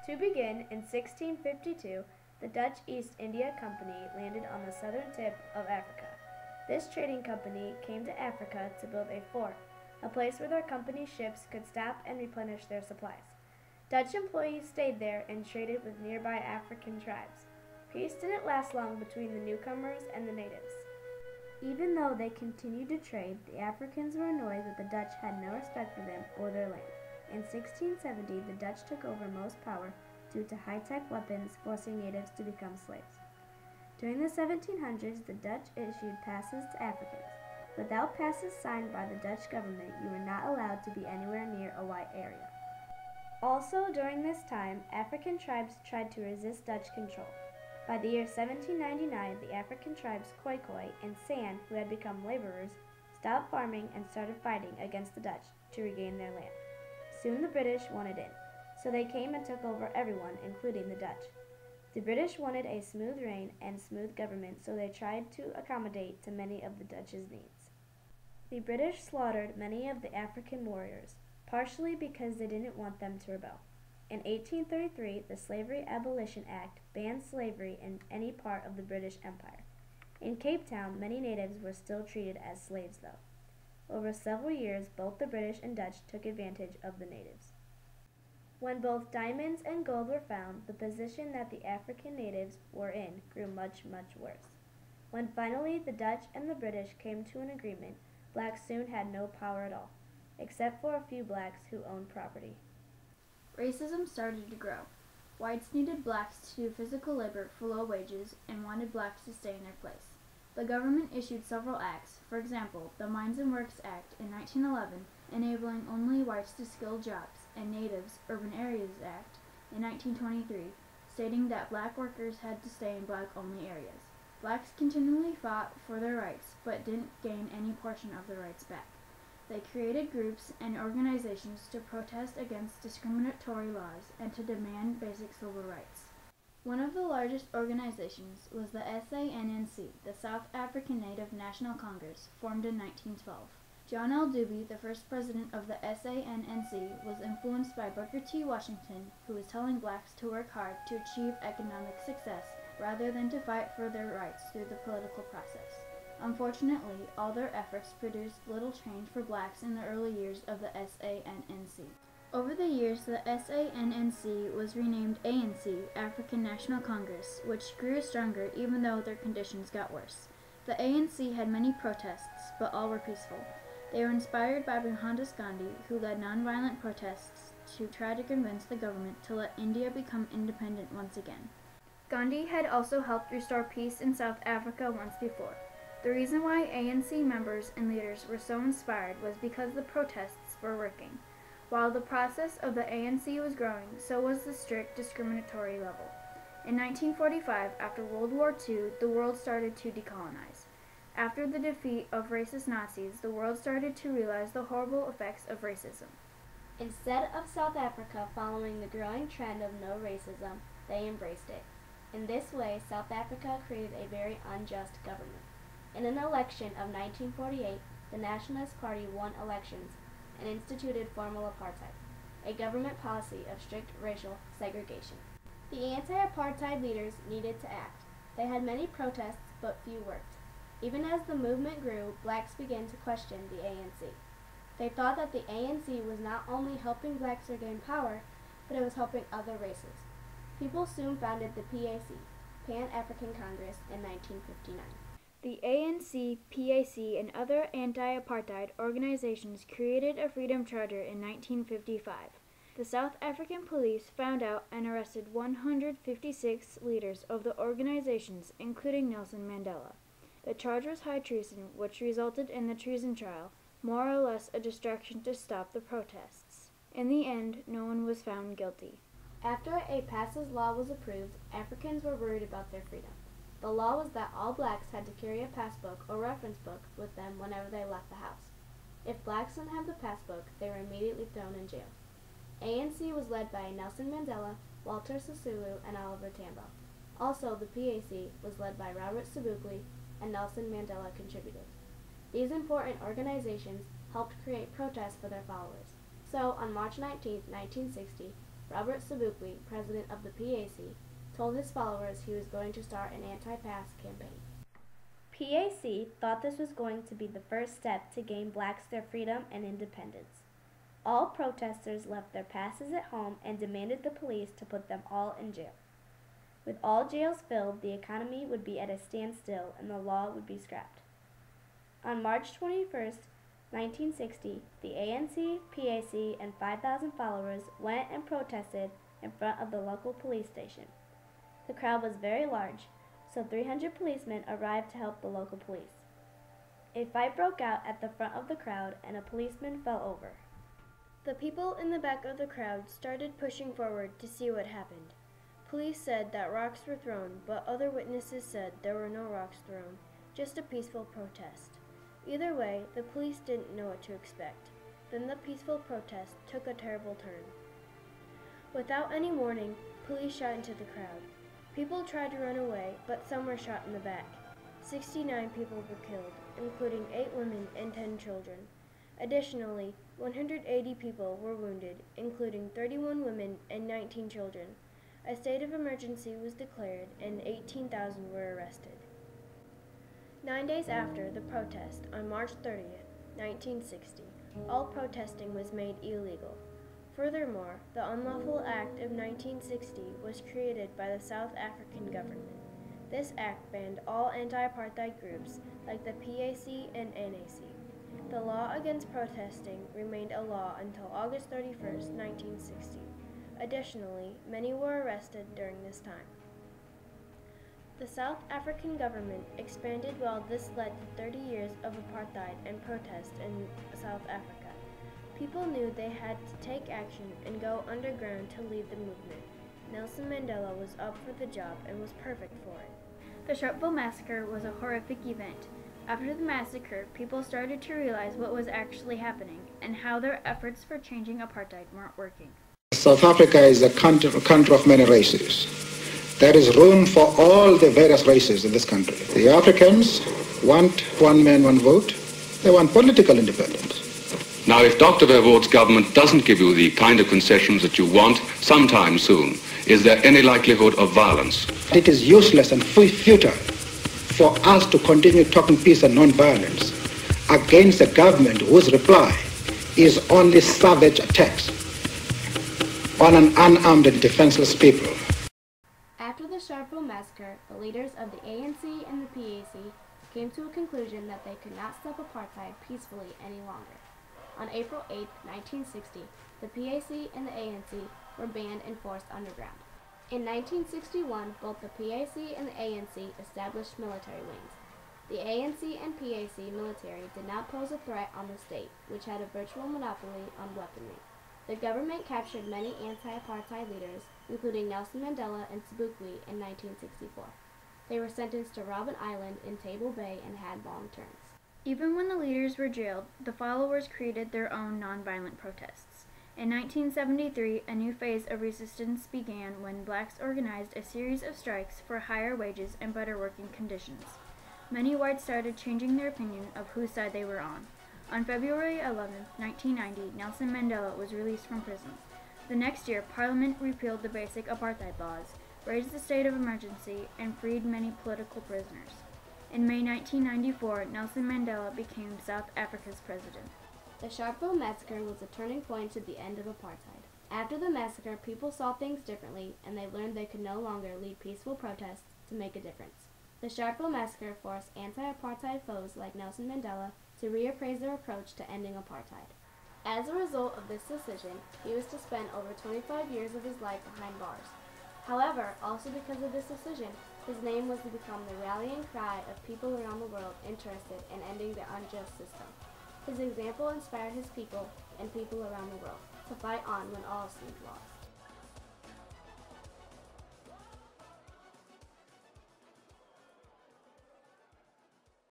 To begin, in 1652, the Dutch East India Company landed on the southern tip of Africa. This trading company came to Africa to build a fort, a place where their company's ships could stop and replenish their supplies. Dutch employees stayed there and traded with nearby African tribes. Peace didn't last long between the newcomers and the natives. Even though they continued to trade, the Africans were annoyed that the Dutch had no respect for them or their land. In 1670, the Dutch took over most power due to high-tech weapons, forcing natives to become slaves. During the 1700s, the Dutch issued passes to Africans. Without passes signed by the Dutch government, you were not allowed to be anywhere near a white area. Also, during this time, African tribes tried to resist Dutch control. By the year 1799, the African tribes Khoikhoi and San, who had become laborers, stopped farming and started fighting against the Dutch to regain their land. Soon the British wanted in, so they came and took over everyone, including the Dutch. The British wanted a smooth reign and smooth government, so they tried to accommodate to many of the Dutch's needs. The British slaughtered many of the African warriors, partially because they didn't want them to rebel. In 1833, the Slavery Abolition Act banned slavery in any part of the British Empire. In Cape Town, many natives were still treated as slaves, though. Over several years, both the British and Dutch took advantage of the natives. When both diamonds and gold were found, the position that the African natives were in grew much, much worse. When finally the Dutch and the British came to an agreement, blacks soon had no power at all, except for a few blacks who owned property. Racism started to grow. Whites needed blacks to do physical labor for low wages and wanted blacks to stay in their place. The government issued several acts, for example, the Mines and Works Act in 1911, enabling only whites to skilled jobs, and Natives Urban Areas Act in 1923, stating that black workers had to stay in black-only areas. Blacks continually fought for their rights, but didn't gain any portion of their rights back. They created groups and organizations to protest against discriminatory laws and to demand basic civil rights. One of the largest organizations was the SANNC, the South African Native National Congress, formed in 1912. John L. Dewey, the first president of the SANNC, was influenced by Booker T. Washington, who was telling blacks to work hard to achieve economic success rather than to fight for their rights through the political process. Unfortunately, all their efforts produced little change for blacks in the early years of the SANNC. Over the years, the SANNC was renamed ANC, African National Congress, which grew stronger even though their conditions got worse. The ANC had many protests, but all were peaceful. They were inspired by Mohandas Gandhi, who led nonviolent protests to try to convince the government to let India become independent once again. Gandhi had also helped restore peace in South Africa once before. The reason why ANC members and leaders were so inspired was because the protests were working. While the process of the ANC was growing, so was the strict discriminatory level. In 1945, after World War II, the world started to decolonize. After the defeat of racist Nazis, the world started to realize the horrible effects of racism. Instead of South Africa following the growing trend of no racism, they embraced it. In this way, South Africa created a very unjust government. In an election of 1948, the Nationalist Party won elections and instituted formal apartheid, a government policy of strict racial segregation. The anti-apartheid leaders needed to act. They had many protests, but few worked. Even as the movement grew, blacks began to question the ANC. They thought that the ANC was not only helping blacks regain power, but it was helping other races. People soon founded the PAC, Pan-African Congress, in 1959. The ANC, PAC, and other anti-apartheid organizations created a Freedom Charter in 1955. The South African police found out and arrested 156 leaders of the organizations, including Nelson Mandela. The charge was high treason, which resulted in the treason trial, more or less a distraction to stop the protests. In the end, no one was found guilty. After a passes law was approved, Africans were worried about their freedom. The law was that all blacks had to carry a passbook or reference book with them whenever they left the house. If blacks didn't have the passbook, they were immediately thrown in jail. ANC was led by Nelson Mandela, Walter Sisulu, and Oliver Tambo. Also, the PAC was led by Robert Sobukwe, and Nelson Mandela contributed. These important organizations helped create protests for their followers. So, on March 19, 1960, Robert Sobukwe, president of the PAC, told his followers he was going to start an anti-pass campaign. PAC thought this was going to be the first step to gain blacks their freedom and independence. All protesters left their passes at home and demanded the police to put them all in jail. With all jails filled, the economy would be at a standstill and the law would be scrapped. On March 21, 1960, the ANC, PAC, and 5,000 followers went and protested in front of the local police station. The crowd was very large, so 300 policemen arrived to help the local police. A fight broke out at the front of the crowd and a policeman fell over. The people in the back of the crowd started pushing forward to see what happened. Police said that rocks were thrown, but other witnesses said there were no rocks thrown, just a peaceful protest. Either way, the police didn't know what to expect. Then the peaceful protest took a terrible turn. Without any warning, police shot into the crowd. People tried to run away, but some were shot in the back. 69 people were killed, including 8 women and 10 children. Additionally, 180 people were wounded, including 31 women and 19 children. A state of emergency was declared and 18,000 were arrested. 9 days after the protest, on March 30th, 1960, all protesting was made illegal. Furthermore, the Unlawful Act of 1960 was created by the South African government. This act banned all anti-apartheid groups like the PAC and NAC. The law against protesting remained a law until August 31st, 1960. Additionally, many were arrested during this time. The South African government expanded while this led to 30 years of apartheid and protest in South Africa. People knew they had to take action and go underground to lead the movement. Nelson Mandela was up for the job and was perfect for it. The Sharpeville Massacre was a horrific event. After the massacre, people started to realize what was actually happening and how their efforts for changing apartheid weren't working. South Africa is a country of many races. There is room for all the various races in this country. The Africans want one man, one vote. They want political independence. Now, if Dr. Verwoerd's government doesn't give you the kind of concessions that you want sometime soon, is there any likelihood of violence? It is useless and futile for us to continue talking peace and non-violence against a government whose reply is only savage attacks on an unarmed and defenseless people. After the Sharpeville Massacre, the leaders of the ANC and the PAC came to a conclusion that they could not stop apartheid peacefully any longer. On April 8, 1960, the PAC and the ANC were banned and forced underground. In 1961, both the PAC and the ANC established military wings. The ANC and PAC military did not pose a threat on the state, which had a virtual monopoly on weaponry. The government captured many anti-apartheid leaders, including Nelson Mandela and Sobukwe, in 1964. They were sentenced to Robben Island in Table Bay and had long terms. Even when the leaders were jailed, the followers created their own nonviolent protests. In 1973, a new phase of resistance began when blacks organized a series of strikes for higher wages and better working conditions. Many whites started changing their opinion of whose side they were on. On February 11, 1990, Nelson Mandela was released from prison. The next year, Parliament repealed the basic apartheid laws, raised the state of emergency, and freed many political prisoners. In May 1994, Nelson Mandela became South Africa's president. The Sharpeville Massacre was a turning point to the end of apartheid. After the massacre, people saw things differently, and they learned they could no longer lead peaceful protests to make a difference. The Sharpeville Massacre forced anti-apartheid foes like Nelson Mandela to reappraise their approach to ending apartheid. As a result of this decision, he was to spend over 25 years of his life behind bars. However, also because of this decision, his name was to become the rallying cry of people around the world interested in ending the unjust system. His example inspired his people and people around the world to fight on when all seemed lost.